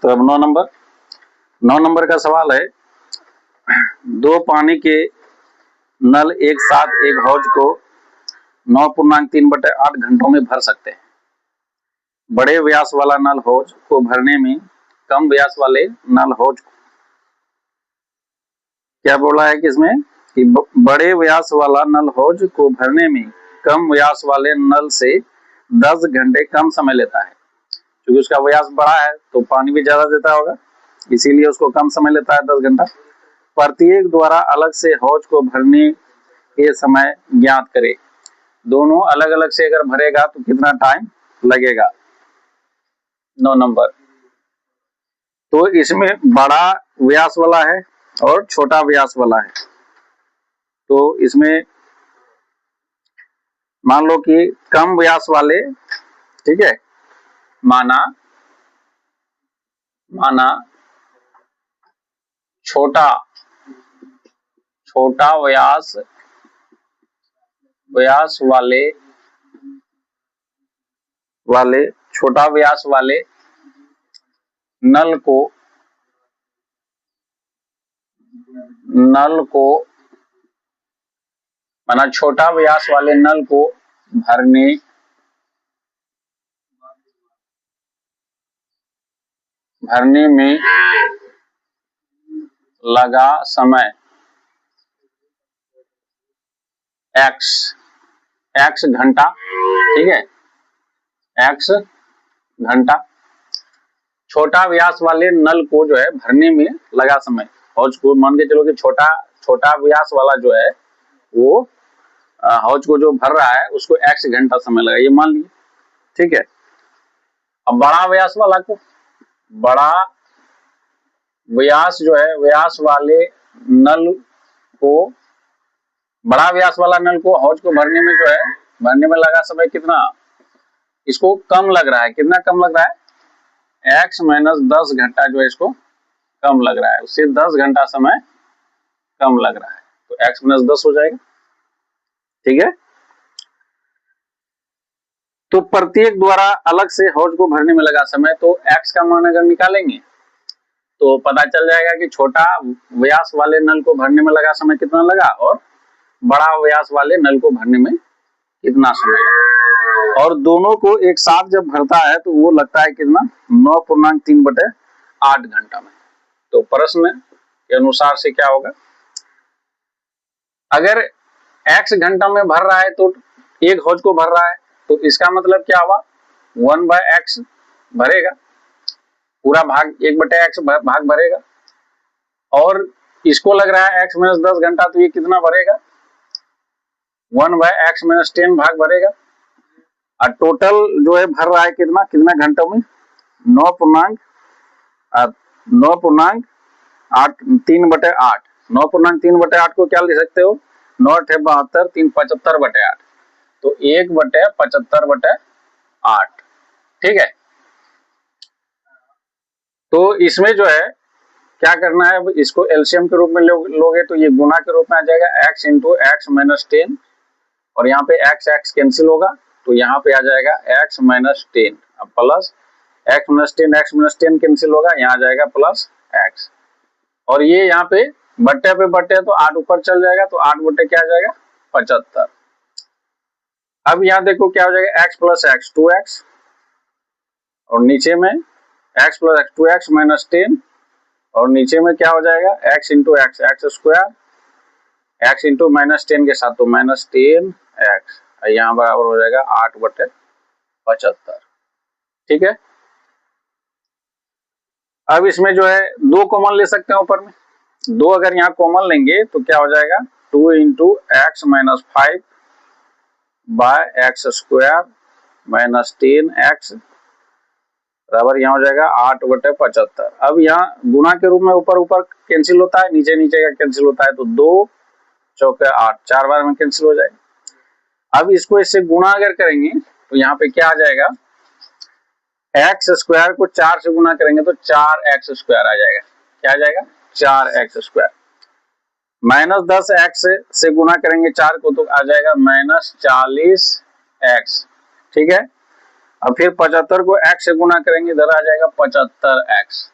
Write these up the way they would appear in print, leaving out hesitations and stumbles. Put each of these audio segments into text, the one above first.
तो अब 9 नंबर का सवाल है, दो पानी के नल एक साथ एक हौज को 9.3/8 घंटों में भर सकते हैं। बड़े व्यास वाला नल हौज को भरने में कम व्यास वाले नल हौज को, क्या बोला है कि इसमें कि बड़े व्यास वाला नल हौज को भरने में कम व्यास वाले नल से 10 घंटे कम समय लेता है। क्योंकि उसका व्यास बड़ा है तो पानी भी ज्यादा देता होगा, इसीलिए उसको कम समय लेता है 10 घंटा। प्रत्येक द्वारा अलग से हौज को भरने के समय ज्ञात करे। दोनों अलग अलग से अगर भरेगा तो कितना टाइम लगेगा। 9 नंबर, तो इसमें बड़ा व्यास वाला है और छोटा व्यास वाला है। तो इसमें मान लो कि कम व्यास वाले, ठीक है, माना छोटा व्यास वाले छोटा व्यास वाले नल को माना छोटा व्यास वाले नल को भरने में लगा समय x घंटा, ठीक है, x घंटा। छोटा व्यास वाले नल को जो है भरने में लगा समय, हौज को मान के चलो कि छोटा व्यास वाला जो है वो हौज को जो भर रहा है उसको x घंटा समय लगा, ये मान लीजिए, ठीक है। अब बड़ा व्यास वाला को, बड़ा व्यास जो है व्यास वाले नल को, बड़ा व्यास वाला नल को हौज को भरने में जो है भरने में लगा समय कितना, इसको कम लग रहा है। कितना कम लग रहा है, x - 10 घंटा जो है इसको कम लग रहा है, उससे 10 घंटा समय कम लग रहा है, तो x - 10 हो जाएगा, ठीक है। तो प्रत्येक द्वारा अलग से हौज को भरने में लगा समय, तो x का मान अगर निकालेंगे तो पता चल जाएगा कि छोटा व्यास वाले नल को भरने में लगा समय कितना लगा और बड़ा व्यास वाले नल को भरने में कितना समय लगा। और दोनों को एक साथ जब भरता है तो वो लगता है कितना, 9.3/8 घंटा में। तो प्रश्न के अनुसार से क्या होगा, अगर x घंटा में भर रहा है तो एक हौज को भर रहा है, तो इसका मतलब क्या हुआ, 1/x भरेगा, पूरा भाग 1/x भाग भरेगा। और इसको लग रहा है x - 10 घंटा, तो ये कितना भरेगा, 1/x - 10 भाग भरेगा। और टोटल जो है भर रहा है कितना घंटों में, 9.3/8 9.3/8 को क्या लिख सकते हो, 9×72 3 75/8, तो 1/75/8, ठीक है। तो इसमें जो है क्या करना है, इसको एलसीएम के रूप में लोगे तो ये गुना के रूप में आ जाएगा, x × x - 10, और यहाँ पे x कैंसिल होगा तो यहाँ पे आ जाएगा x - 10, अब प्लस x - 10 कैंसिल होगा, यहाँ आ जाएगा प्लस x, और ये यहाँ पे बट्टे पे बट्टे तो 8 ऊपर चल जाएगा, तो 8 बट्टे क्या आ जाएगा, 75। अब यहाँ देखो क्या हो जाएगा, x + x 2x, और नीचे में x + x 2x - 10, और नीचे में क्या हो जाएगा, x × x x², x × -10 के साथ तो -10x, यहाँ बराबर हो जाएगा 8/75, ठीक है। अब इसमें जो है 2 कॉमन ले सकते हैं ऊपर में, 2 अगर यहाँ कॉमन लेंगे तो क्या हो जाएगा, 2 × x - 5/x² - 10x बराबर यहाँ हो जाएगा 8/75। अब यहाँ गुना के रूप में ऊपर कैंसिल होता है, नीचे का कैंसिल होता है, तो 2 × 8 4 बार में कैंसिल हो जाएगा। अब इसको इससे गुना अगर करेंगे तो यहाँ पे क्या आ जाएगा, x² को 4 से गुना करेंगे तो 4x² आ जाएगा, क्या आ जाएगा, 4x²। -10x से गुना करेंगे 4 को तो आ जाएगा -40x, ठीक है। अब फिर 75 को x से गुना करेंगे, इधर आ जाएगा 75x।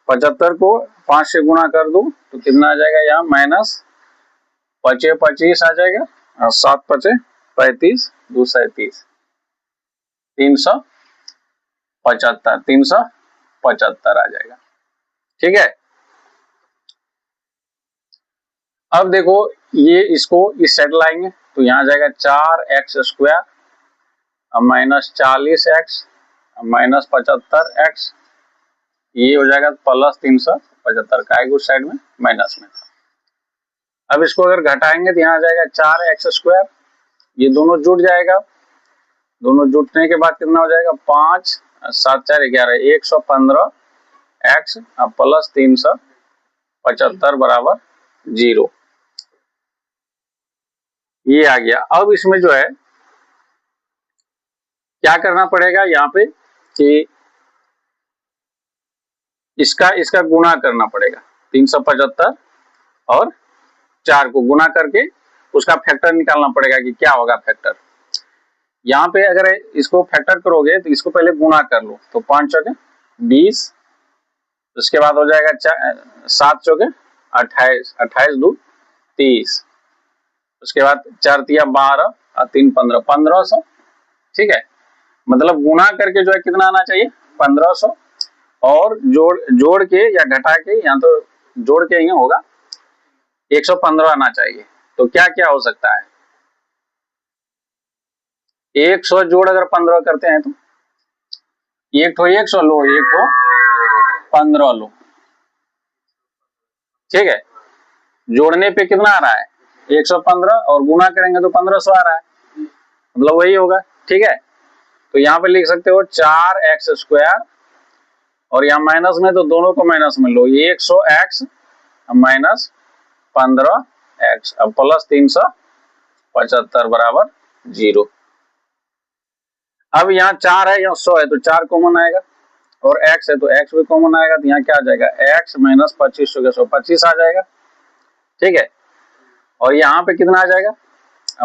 75 को 5 से गुना कर दो तो कितना आ जाएगा, यहाँ माइनस 25 आ जाएगा और 7 5 35 2 37 375 आ जाएगा। ठीक है, अब देखो ये इसको इस साइड लाएंगे तो यहाँ जाएगा 4x² minus 40x minus 75x, ये हो जाएगा प्लस 375 का उस साइड में माइनस में था। अब इसको अगर घटाएंगे तो यहाँ आ जाएगा 4x², ये दोनों जुड़ जाएगा, दोनों जुटने के बाद कितना हो जाएगा 5 7 4 11 115x प्लस 375 बराबर 0, ये आ गया। अब इसमें जो है क्या करना पड़ेगा यहाँ पे कि इसका गुणा करना पड़ेगा, 375 और 4 को गुणा करके उसका फैक्टर निकालना पड़ेगा कि क्या होगा फैक्टर। यहाँ पे अगर इसको फैक्टर करोगे तो इसको पहले गुणा कर लो तो 5 चौके 20, उसके बाद हो जाएगा 7 चौके 28 28 2 30, उसके बाद 4 तिया 12 और 3 15 1500। ठीक है, मतलब गुणा करके जो है कितना आना चाहिए 1500, और जोड़ के या घटा के, यहाँ तो जोड़ के ही होगा 115 आना चाहिए। तो क्या क्या हो सकता है, 100 जोड़ अगर 15 करते हैं तो एक तो 100 लो, एक तो 15 लो। ठीक है, जोड़ने पे कितना आ रहा है 115 और गुणा करेंगे तो 1500 आ रहा है, मतलब वही होगा। ठीक है, तो यहाँ पे लिख सकते हो 4x² और यहाँ माइनस में तो दोनों को माइनस में लो, 100x माइनस 15x अब प्लस 375 बराबर 0। अब यहाँ 4 है, यहाँ 100 है तो 4 कॉमन आएगा और x है तो x भी कॉमन आएगा, तो यहाँ क्या आ जाएगा x माइनस 25 हो गया 125 आ जाएगा। ठीक है, और यहाँ पे कितना आ जाएगा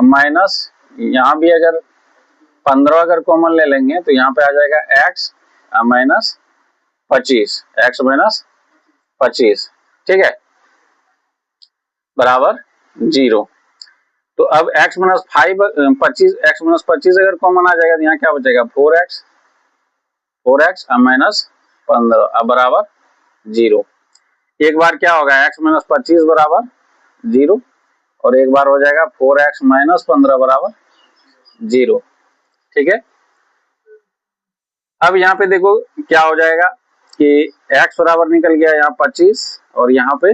माइनस, यहाँ भी अगर 15 अगर कॉमन ले लेंगे तो यहाँ पे आ जाएगा x माइनस 25, x माइनस 25। ठीक है, बराबर 0। तो अब x माइनस 25 x माइनस 25 अगर कॉमन आ जाएगा तो यहाँ क्या बचेगा 4x माइनस 15 अब बराबर 0। एक बार क्या होगा x माइनस 25 बराबर 0 और एक बार हो जाएगा 4x माइनस 15 बराबर 0। ठीक है, अब यहाँ पे देखो क्या हो जाएगा कि x बराबर निकल गया यहाँ 25 और यहाँ पे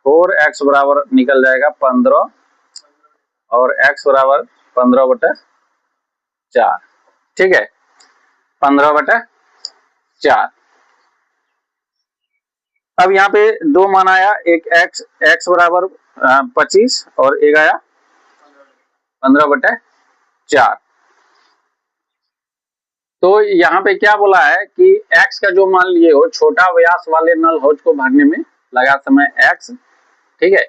4x बराबर निकल जाएगा 15 और x बराबर 15/4। ठीक है, 15/4। अब यहाँ पे दो मान आया, एक x बराबर 25 और एक आया 15/4। तो यहाँ पे क्या बोला है कि x का जो मान लिए हो छोटा व्यास वाले नल हौज को भरने में लगा समय x। ठीक है,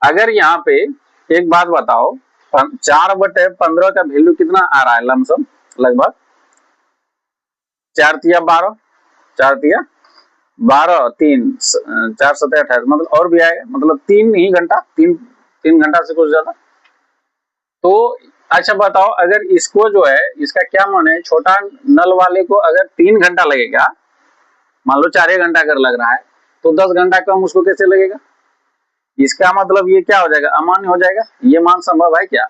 अगर यहाँ पे एक बात बताओ 4/15 का वैल्यू कितना आ रहा है लमसम, लगभग 4 तिया 12 4 तिया 12 3 4 7 28, मतलब और भी आएगा, मतलब 3 ही घंटा 3 घंटा से कुछ ज्यादा। तो अच्छा बताओ अगर इसको जो है इसका क्या मान है, छोटा नल वाले को अगर 3 घंटा लगेगा, मान लो 4 घंटा अगर लग रहा है तो 10 घंटा कम उसको कैसे लगेगा। इसका मतलब ये क्या हो जाएगा अमान्य हो जाएगा, ये मान संभव है क्या,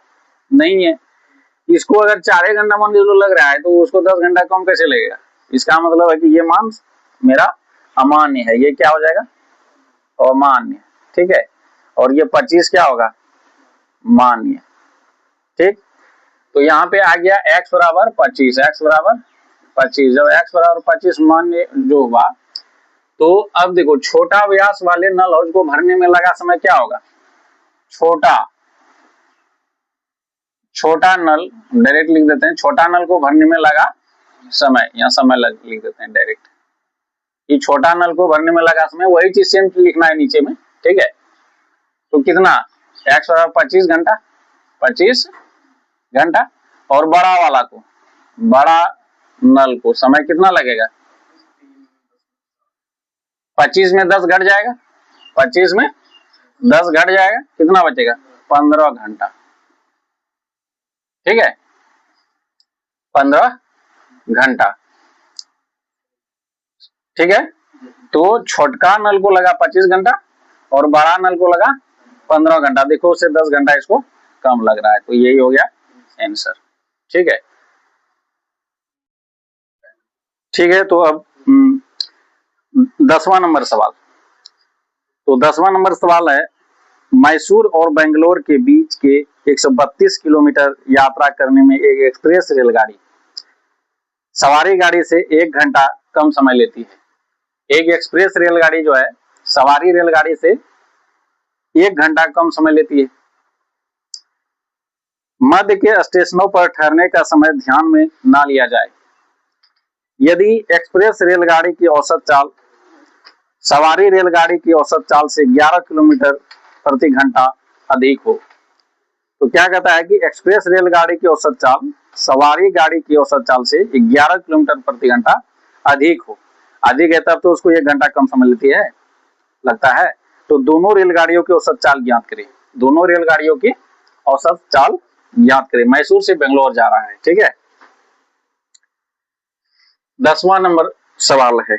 नहीं है। इसको अगर 4 घंटा मान लो लग रहा है तो उसको 10 घंटा कम कैसे लगेगा, इसका मतलब है कि ये मान मेरा अमान्य है, ये क्या हो जाएगा अमान्य। ठीक है, और ये 25 क्या होगा मान्य। ठीक, तो यहाँ पे आ गया x बराबर 25, x बराबर 25। जब x बराबर 25 मान्य जो हुआ तो अब देखो छोटा व्यास वाले नल हौज को भरने में लगा समय क्या होगा, छोटा नल डायरेक्ट लिख देते हैं, छोटा नल को भरने में लगा समय, यहाँ समय लिख देते हैं डायरेक्ट, ये छोटा नल को भरने में लगा समय, वही चीज सेम लिखना है नीचे में। ठीक है, तो कितना x बराबर 25 घंटा और बड़ा वाला को, बड़ा नल को समय कितना लगेगा? 25 में 10 घट जाएगा, 25 में 10 घट जाएगा, कितना बचेगा? 15 घंटा। ठीक है, 15 घंटा। ठीक है, तो छोटका नल को लगा 25 घंटा और बड़ा नल को लगा 15 घंटा। देखो उससे 10 घंटा इसको कम लग रहा है, तो यही हो गया आंसर। ठीक है, ठीक है। तो अब 10वां नंबर सवाल। तो 10वां नंबर सवाल है, मैसूर और बेंगलोर के बीच के 132 किलोमीटर यात्रा करने में एक एक्सप्रेस रेलगाड़ी सवारी गाड़ी से 1 घंटा कम समय लेती है। एक एक्सप्रेस रेलगाड़ी जो है सवारी रेलगाड़ी से 1 घंटा कम समय लेती है। मध्य के स्टेशनों पर ठहरने का समय ध्यान में ना लिया जाए। यदि एक्सप्रेस रेलगाड़ी की औसत चाल सवारी रेलगाड़ी की औसत चाल से 11 किलोमीटर प्रति घंटा अधिक हो, तो क्या कहता है कि एक्सप्रेस रेलगाड़ी की औसत चाल सवारी गाड़ी की औसत चाल से 11 किलोमीटर प्रति घंटा अधिक हो। अधिक है तब तो उसको 1 घंटा कम समय लेती है, लगता है। तो दोनों रेलगाड़ियों की औसत चाल ज्ञात करें। दोनों रेलगाड़ियों की औसत चाल ज्ञात करें। मैसूर से बेंगलोर जा रहा है। ठीक है, 10वां नंबर सवाल है,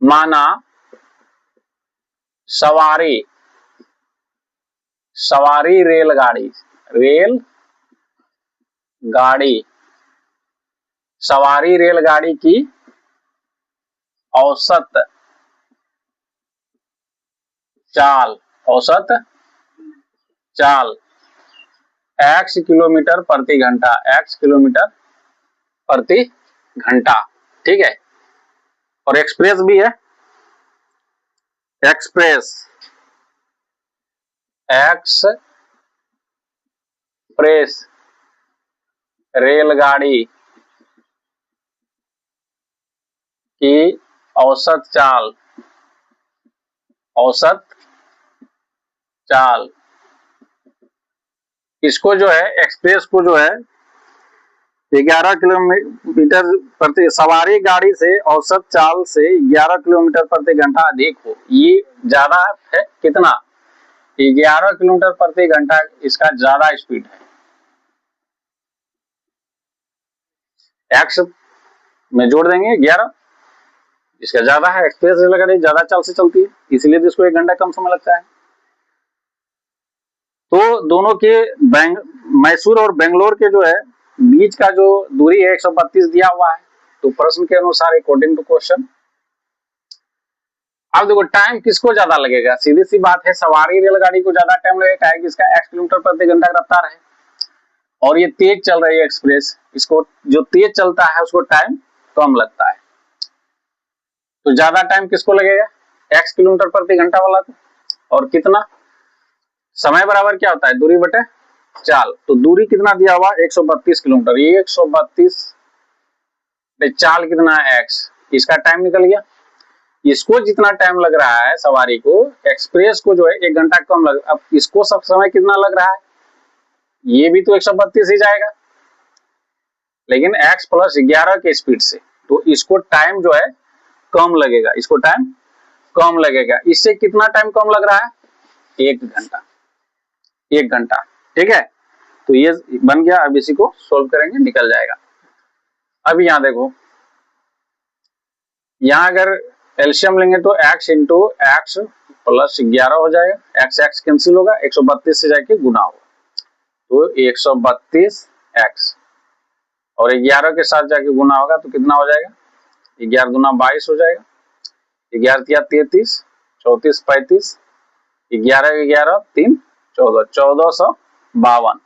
माना सवारी रेलगाड़ी सवारी रेलगाड़ी की औसत चाल x किलोमीटर प्रति घंटा, x किलोमीटर प्रति घंटा। ठीक है, और एक्सप्रेस भी है, एक्सप्रेस रेलगाड़ी की औसत चाल इसको जो है एक्सप्रेस को जो है 11 किलोमीटर प्रति सवारी गाड़ी से औसत चाल से 11 किलोमीटर प्रति घंटा अधिक हो। ये ज्यादा है, कितना? 11 किलोमीटर प्रति घंटा इसका ज्यादा स्पीड है। एक्स में जोड़ देंगे 11, इसका ज्यादा है। एक्सप्रेस रेलगाड़ी ज्यादा चाल से चलती है, इसलिए तो इसको 1 घंटा कम समय लगता है। तो दोनों के मैसूर और बेंगलोर के जो है बीच का जो दूरी है 132 दिया हुआ है। तो प्रश्न के अनुसार अकॉर्डिंग टू क्वेश्चन, अब देखो टाइम किसको ज्यादा लगेगा? सीधी सी बात है, सवारी रेलगाड़ी को ज्यादा टाइम लगेगा कि इसका x किलोमीटर प्रति घंटा रफ्तार है और ये तेज चल रही है एक्सप्रेस, इसको जो तेज चलता है उसको टाइम कम लगता है। तो ज्यादा टाइम किसको लगेगा? x किलोमीटर प्रति घंटा वाला को। और कितना समय बराबर क्या होता है? दूरी बटे चाल। तो दूरी कितना दिया हुआ? 132 किलोमीटर। ये 132 चाल कितना है? x। इसका टाइम निकल गया। इसको जितना टाइम लग रहा है सवारी को, एक्सप्रेस को जो है 1 घंटा कम लग। अब इसको सब समय कितना लग रहा है? ये भी तो 132 ही जाएगा, लेकिन x प्लस 11 के स्पीड से, तो इसको टाइम जो है कम लगेगा, इसको टाइम कम लगेगा। इससे कितना टाइम कम लग रहा है? 1 घंटा। 1 घंटा। ठीक है, तो ये बन गया। अब इसी को सोल्व करेंगे, निकल जाएगा। अब यहाँ देखो, यहाँ अगर एलसीएम लेंगे तो x इंटू एक्स प्लस 11 हो जाएगा। x कैंसिल होगा, 132 से जाके गुना होगा, तो 132x और 11 के साथ जाके गुना होगा तो कितना हो जाएगा? 11 दूना 22 हो जाएगा। 11 तिया 33, 34 35, 11 11 3 14, 1452।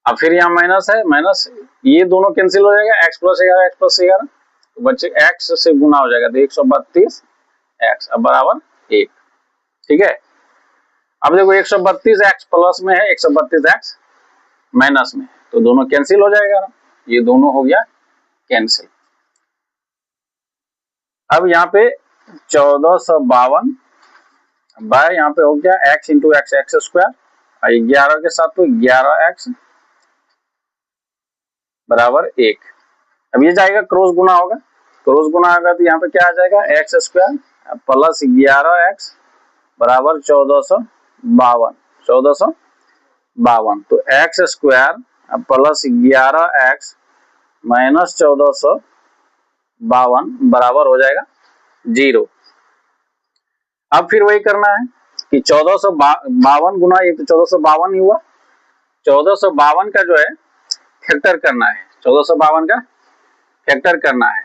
अब फिर यहाँ माइनस है, माइनस ये दोनों कैंसिल हो जाएगा, x प्लस 11 x प्लस 11, तो बच्चे x से गुना हो जाएगा, तो 132x अब बराबर 1। ठीक है, अब देखो 132x प्लस में है, 132x माइनस में, तो दोनों कैंसिल हो जाएगा। ये दोनों हो गया कैंसिल। अब यहाँ पे 1452 बाय यहाँ पे हो गया x into x, x square, और 11 के साथ तो 11x बराबर 1। अब ये जाएगा क्रॉस गुना होगा, क्रॉस गुना होगा तो यहाँ पे क्या आ जाएगा एक्स स्क्वायर प्लस 11x बराबर 1452। तो x square plus 11x minus 1452 बराबर हो जाएगा 0। अब फिर वही करना है कि 1452 गुना ये तो 1452 ही हुआ, 1452 का जो है फैक्टर करना है, 1452 का फैक्टर करना है।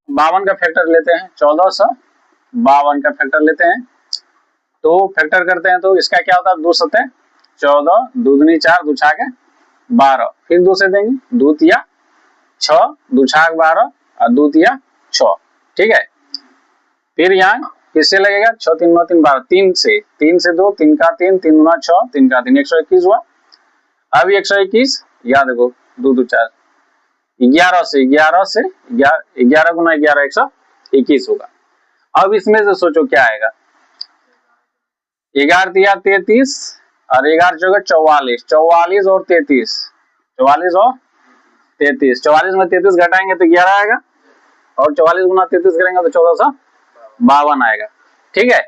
52 का फैक्टर लेते हैं, 1452 का फैक्टर लेते हैं, तो फैक्टर करते हैं तो इसका क्या होता है 2 सत्ते 14, 2 दूनी 4, 2 छाके 12, फिर 2 से देंगे 2 तिया 6, 2 छाक 12 और 2 तिया 6, ठीक है। फिर यहाँ किससे लगेगा 6 3 9 3 12, 3 से 2, 3 का 3, 3 गुना 6, 3 का 3, 121 हुआ। अब 121 याद देखो 2 2 4, 11 से 11 गुना 11 121 होगा। अब इसमें से सोचो क्या आएगा, 11 तिया 33 और 11 चौके 44, 44 और 33, 44 और 33, 44 में 33 घटाएंगे तो 11 आएगा और 44 गुना 33 करेंगे तो 1452 आएगा, ठीक है।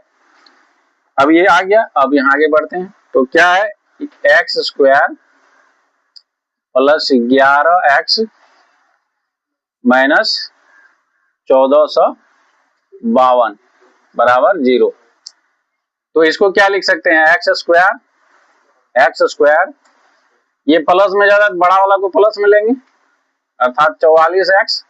अब ये आ गया। अब यहाँ आगे बढ़ते हैं तो क्या है x square plus 11x minus 1452 बराबर 0। तो इसको क्या लिख सकते हैं एक्स स्क्वायर ये प्लस में ज्यादा बड़ा वाला को प्लस में लेंगे अर्थात 44x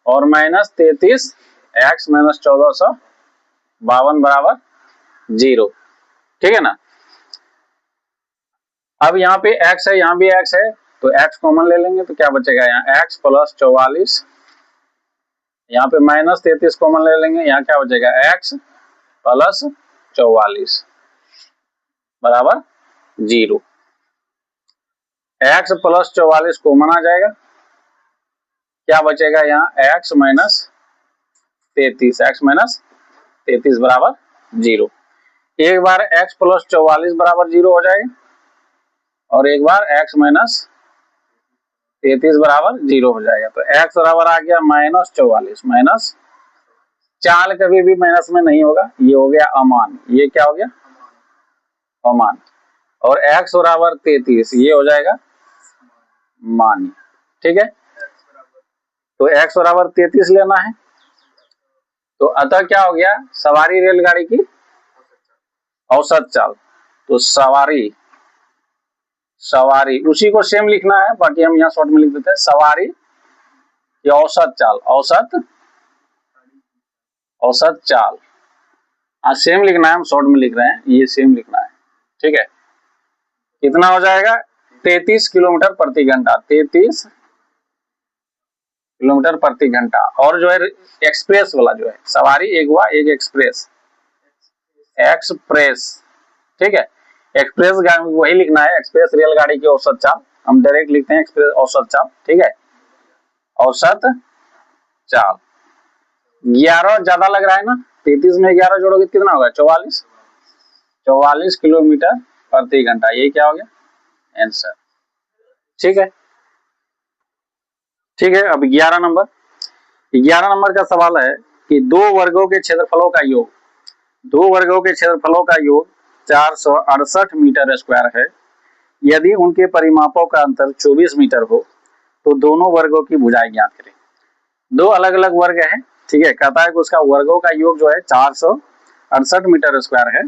और माइनस 33x माइनस 1452 बराबर 0, ठीक है ना। अब यहाँ पे x है, यहाँ भी x है, तो x कॉमन ले लेंगे तो क्या बचेगा यहाँ x प्लस 44, यहाँ पे माइनस 33 कॉमन ले लेंगे, यहाँ क्या बचेगा x प्लस 44 बराबर 0। x प्लस 44 कॉमन आ जाएगा, क्या बचेगा यहाँ x माइनस 33 बराबर 0। एक बार x प्लस 44 बराबर 0 हो जाएगा और एक बार x माइनस 33 बराबर 0 हो जाएगा। तो x बराबर आ गया माइनस 44, माइनस चाल कभी भी माइनस में नहीं होगा, ये हो गया अमान, ये क्या हो गया अमान, और x बराबर 33 ये हो जाएगा मान, ठीक है। तो x बराबर 33 लेना है, तो अतः क्या हो गया सवारी रेलगाड़ी की औसत चाल, तो सवारी उसी को सेम लिखना है, बाकी हम यहाँ शॉर्ट में लिख देते हैं सवारी की औसत चाल, औसत चाल सेम लिखना है, हम शॉर्ट में लिख रहे हैं, ये सेम लिखना है, ठीक है। कितना हो जाएगा 33 किलोमीटर प्रति घंटा, 33 किलोमीटर प्रति घंटा। और जो है एक्सप्रेस वाला जो है सवारी एक हुआ एक एक्सप्रेस, ठीक है। एक्सप्रेस वही लिखना है एक्सप्रेस रेलगाड़ी की औसत चाल, हम डायरेक्ट लिखते हैं एक्सप्रेस औसत चाल, ठीक है। औसत चाल 11 ज्यादा लग रहा है ना, 33 में 11 जोड़ोगे कितना होगा 44 किलोमीटर प्रति घंटा, ये क्या हो गया आंसर, ठीक है। अब 11 नंबर का सवाल है कि दो वर्गों के क्षेत्रफलों का योग 468 मीटर स्क्वायर है। यदि उनके परिमापों का अंतर 24 मीटर हो तो दोनों वर्गों की भुजाएं ज्ञात करें। दो अलग अलग वर्ग है, ठीक है। कहता है कि उसका वर्गों का योग जो है 468 मीटर स्क्वायर है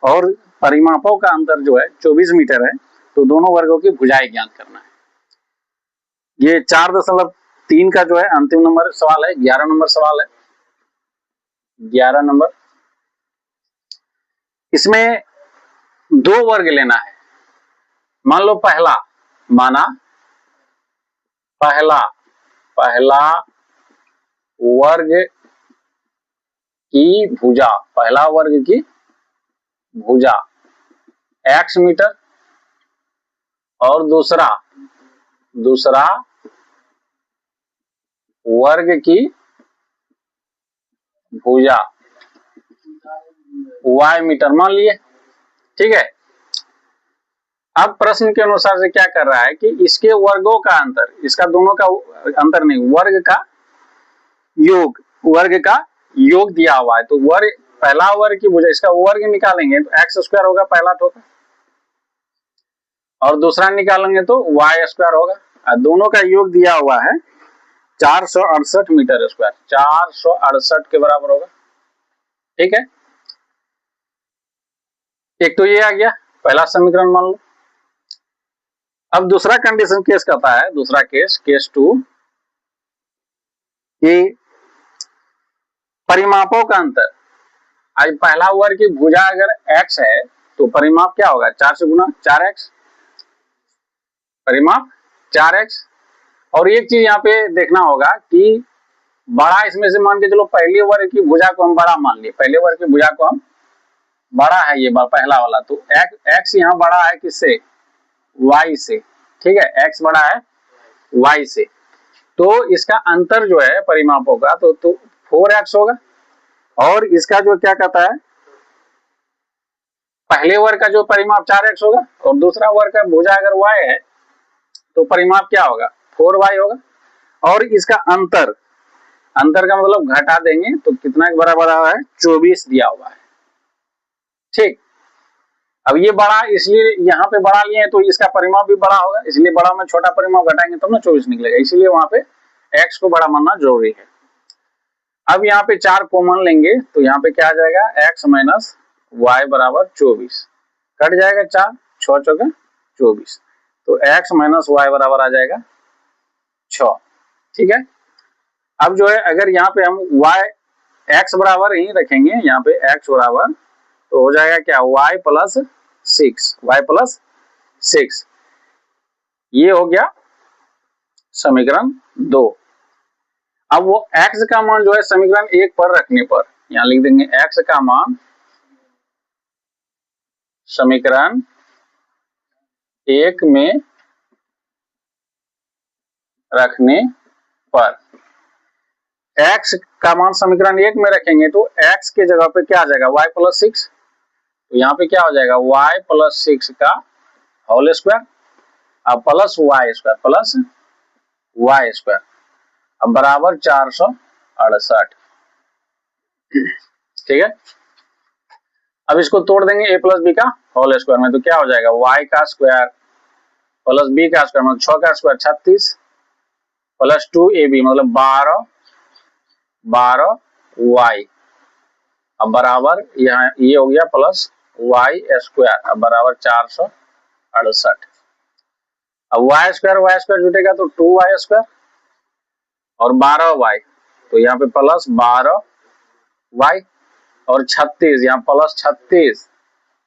और परिमापों का अंतर जो है 24 मीटर है, तो दोनों वर्गों की भुजाएं ज्ञात करना है। ये 4.3 का जो है अंतिम नंबर सवाल है, 11 नंबर सवाल है, 11 नंबर। इसमें दो वर्ग लेना है, मान लो पहला वर्ग की भुजा, पहला वर्ग की भुजा x मीटर और दूसरा वर्ग की भुजा y मीटर मान लिए, ठीक है। अब प्रश्न के अनुसार से क्या कर रहा है कि इसके वर्गों का अंतर, इसका दोनों का अंतर नहीं, वर्ग का योग, वर्ग का योग दिया हुआ है। तो वर्ग, पहला वर्ग की भुजा, इसका वर्ग निकालेंगे तो एक्स स्क्वायर होगा पहला ठोका, और दूसरा निकालेंगे तो वाई स्क्वायर होगा। और दोनों का योग दिया हुआ है 468 मीटर स्क्वायर, 468 के बराबर होगा। ठीक है, एक तो ये आ गया पहला समीकरण मान लो। अब दूसरा कंडीशन केस कहता है, दूसरा केस, केस 2, कि परिमापों का अंतर। आज पहला वर्ग की भुजा अगर x है तो परिमाप क्या होगा, 4 से गुना 4x, परिमाप 4x। और एक चीज यहाँ पे देखना होगा कि बड़ा इसमें से मान के चलो, पहले वर्ग की भुजा को हम बड़ा मान लिए, पहले वर्ग की भुजा को हम बड़ा है ये पहला वाला, तो x यहाँ बड़ा है किससे, y से। ठीक है, x बड़ा है y से, तो इसका अंतर जो है परिमापों का तो 4x होगा। और इसका जो क्या कहता है, पहले वर्ग का जो परिमाप 4x होगा, और दूसरा वर्ग का भुजा अगर y है तो परिमाप क्या होगा, 4y होगा। और इसका अंतर, अंतर का मतलब घटा देंगे तो कितना के बराबर आ रहा है, 24 दिया हुआ है। ठीक, अब ये बड़ा इसलिए यहाँ पे बड़ा लिए हैं तो इसका परिमाप भी बड़ा होगा, इसलिए बड़ा में छोटा परिमाप घटाएंगे तब ना 24 निकलेगा, इसीलिए वहां पे x को बड़ा मानना जरूरी है। अब यहाँ पे 4 कॉमन लेंगे तो यहाँ पे क्या आ जाएगा, x माइनस वाई बराबर 24, कट जाएगा 4, 6 चौके 24, तो x माइनस वाई बराबर आ जाएगा 6। ठीक है, अब जो है अगर यहाँ पे हम y x बराबर ही रखेंगे, यहाँ पे x बराबर तो हो जाएगा क्या, y प्लस 6, y प्लस 6, ये हो गया समीकरण 2। अब वो x का मान जो है समीकरण 1 पर रखने पर यहां लिख देंगे, x का मान समीकरण 1 में रखने पर, x का मान समीकरण 1 में रखेंगे तो x के जगह पे क्या आ जाएगा, y प्लस 6, तो यहाँ पे क्या हो जाएगा, y प्लस 6 का होल स्क्वायर, अब plus y square, plus y square, अब बराबर 468। ठीक है, अब इसको तोड़ देंगे a प्लस बी का होल स्क्वायर में, तो क्या हो जाएगा, y का स्क्वायर प्लस b का स्क्वायर मतलब 6 का स्क्वायर 36 प्लस 2ab मतलब 12y, अब बराबर यहाँ ये हो गया प्लस y स्क्वायर, अब बराबर 468। अब y स्क्वायर जुटेगा तो 2y स्क्वायर और 12y, तो यहाँ पे प्लस 12y और 36, यहाँ प्लस 36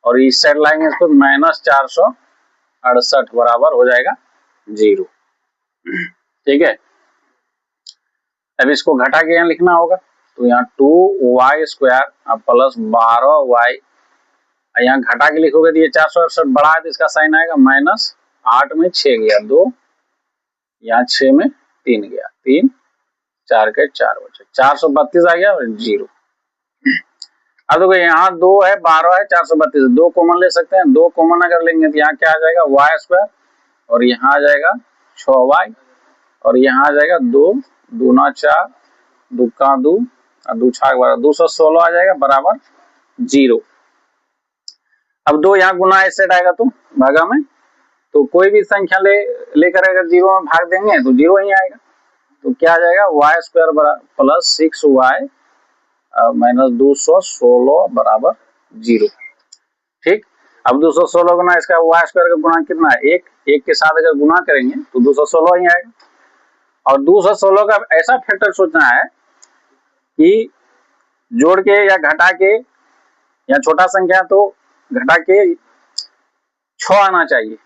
और इस साइड लाएंगे इसको माइनस 468 बराबर हो जाएगा 0। ठीक है, अब इसको घटा के यहाँ लिखना होगा, तो यहाँ 2y स्क्वायर अब प्लस 12y, यहाँ घटा के लिखोगे तो ये 468 बड़ा है तो इसका साइन आएगा माइनस, 8 में 6 गया 2, यहाँ 6 में 3 गया 3, 4 के 4 बचे, 432 आ गया और 0। अब देखो यहाँ 2 है 12 है 432, 2 कॉमन ले सकते हैं, 2 कॉमन अगर लेंगे तो यहाँ क्या आ जाएगा, y स्क्वायर और यहाँ आ जाएगा 6y और यहाँ आ जाएगा 2 दूना 4 2 का 2 और 2 6 12, 216 आ जाएगा बराबर 0। अब 2 यहाँ गुना इस साइड आएगा तो भागा में, तो कोई भी संख्या लेकर अगर 0 में भाग देंगे तो 0 ही आएगा, तो क्या आ जाएगा, y square plus 6y minus 216 बराबर 0। ठीक, अब 216 गुना इसका y स्क्वायर का गुना कितना है, 1, 1 के साथ अगर गुना करेंगे तो 216 ही आएगा। और 216 का ऐसा फैक्टर सोचना है कि जोड़ के या घटा के, या छोटा संख्या तो घटा के 6 आना चाहिए,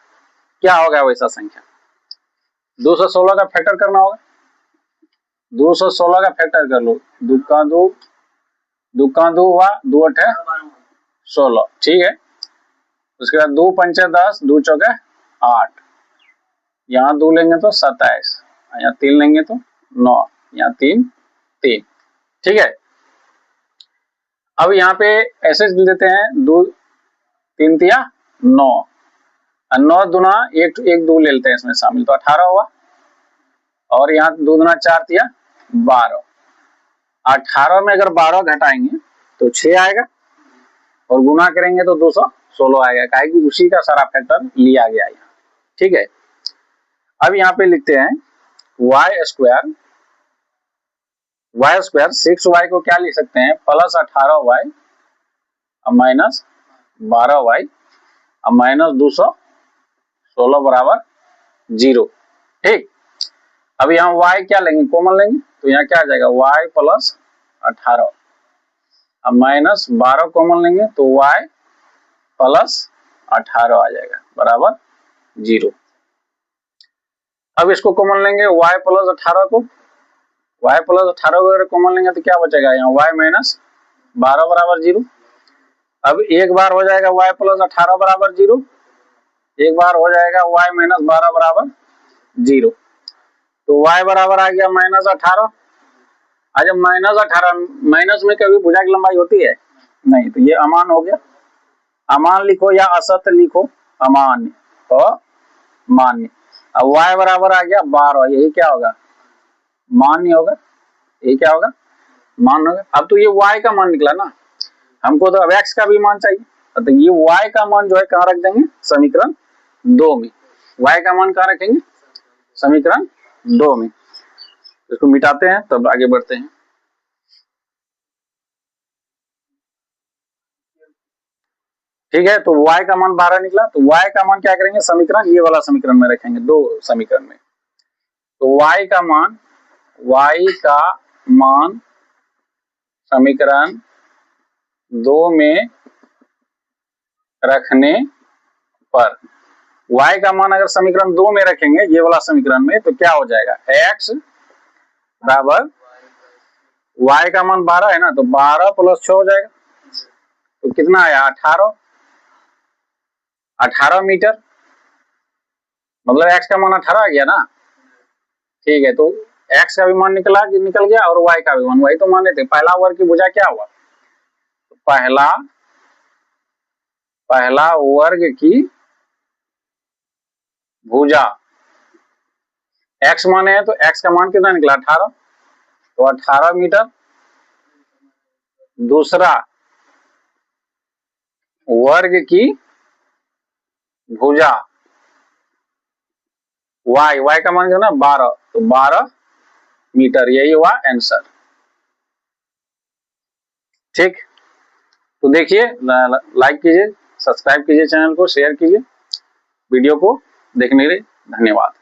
क्या होगा वैसा संख्या, 216 का फैक्टर करना होगा, 216 का फैक्टर कर लो, 2 का 2 2 का 2 हुआ 2 8 16। ठीक है, उसके बाद 2 5 10 2 चौके 8, यहाँ 2 लेंगे तो 27, यहाँ 3 लेंगे तो 9, यहाँ 3 3। ठीक है, अब यहाँ पे ऐसे देते हैं 2 3 तिया 9, 9 दूना एक दो ले लेते हैं इसमें शामिल, तो 18 हुआ, और यहाँ 2 दूना 4 दिया 12। 18 में अगर 12 घटाएंगे तो 6 आएगा, और गुना करेंगे तो 216 आएगा, काहे कि उसी का सारा फैक्टर लिया गया यहाँ। ठीक है, अब यहाँ पे लिखते हैं y स्क्वायर 6y को क्या लिख सकते हैं, plus 18y minus 12y minus 216 बराबर 0। ठीक, अब यहाँ y क्या लेंगे, कॉमन लेंगे, तो यहाँ क्या आ जाएगा y प्लस 18 माइनस 12 कॉमन लेंगे तो y प्लस 18 आ जाएगा बराबर 0। अब इसको कॉमन लेंगे y प्लस 18 को, y प्लस 18 को अगर कॉमन लेंगे तो क्या बचेगा, यहाँ y माइनस 12 बराबर 0। अब एक बार हो जाएगा y प्लस 18 बराबर 0, एक बार हो जाएगा y माइनस 12 बराबर 0, तो y बराबर आ गया माइनस 18। आज माइनस 18, माइनस में कभी भुजा की लंबाई होती है नहीं, तो ये अमान हो गया, अमान लिखो या असत्य लिखो, अमान्य तो मान्य। अब y बराबर आ गया 12, यही क्या होगा, मान्य होगा, यही क्या होगा, मान होगा। अब तो ये y का मान निकला ना, हमको तो अब x का भी मान चाहिए, तो ये y का मान जो है कहाँ रख देंगे, समीकरण 2 में। y का मान कहाँ रखेंगे, समीकरण 2 में। इसको मिटाते हैं तब आगे बढ़ते हैं। ठीक है, तो y का मान 12 निकला, तो y का मान क्या करेंगे, समीकरण ये वाला समीकरण में रखेंगे, 2 समीकरण में। तो y का मान समीकरण 2 में रखने पर, y का मान अगर समीकरण 2 में रखेंगे ये वाला समीकरण में, तो क्या हो जाएगा, x बराबर y का मान 12 है ना, तो 12 प्लस 6 हो जाएगा, तो कितना आया 18 मीटर, मतलब x का मान 18 आ गया ना। ठीक है, तो x का भी मान निकल गया और y का भी मान, वही तो माने थे। पहला वर्ग की भुजा क्या हुआ, पहला वर्ग की भुजा x माने है, तो x का मान कितना निकला 18, तो 18 मीटर। दूसरा वर्ग की भुजा y का मान कितना 12, तो 12 मीटर, यही हुआ आंसर। ठीक, तो देखिए, लाइक कीजिए, सब्सक्राइब कीजिए, चैनल को शेयर कीजिए, वीडियो को देखने के लिए धन्यवाद।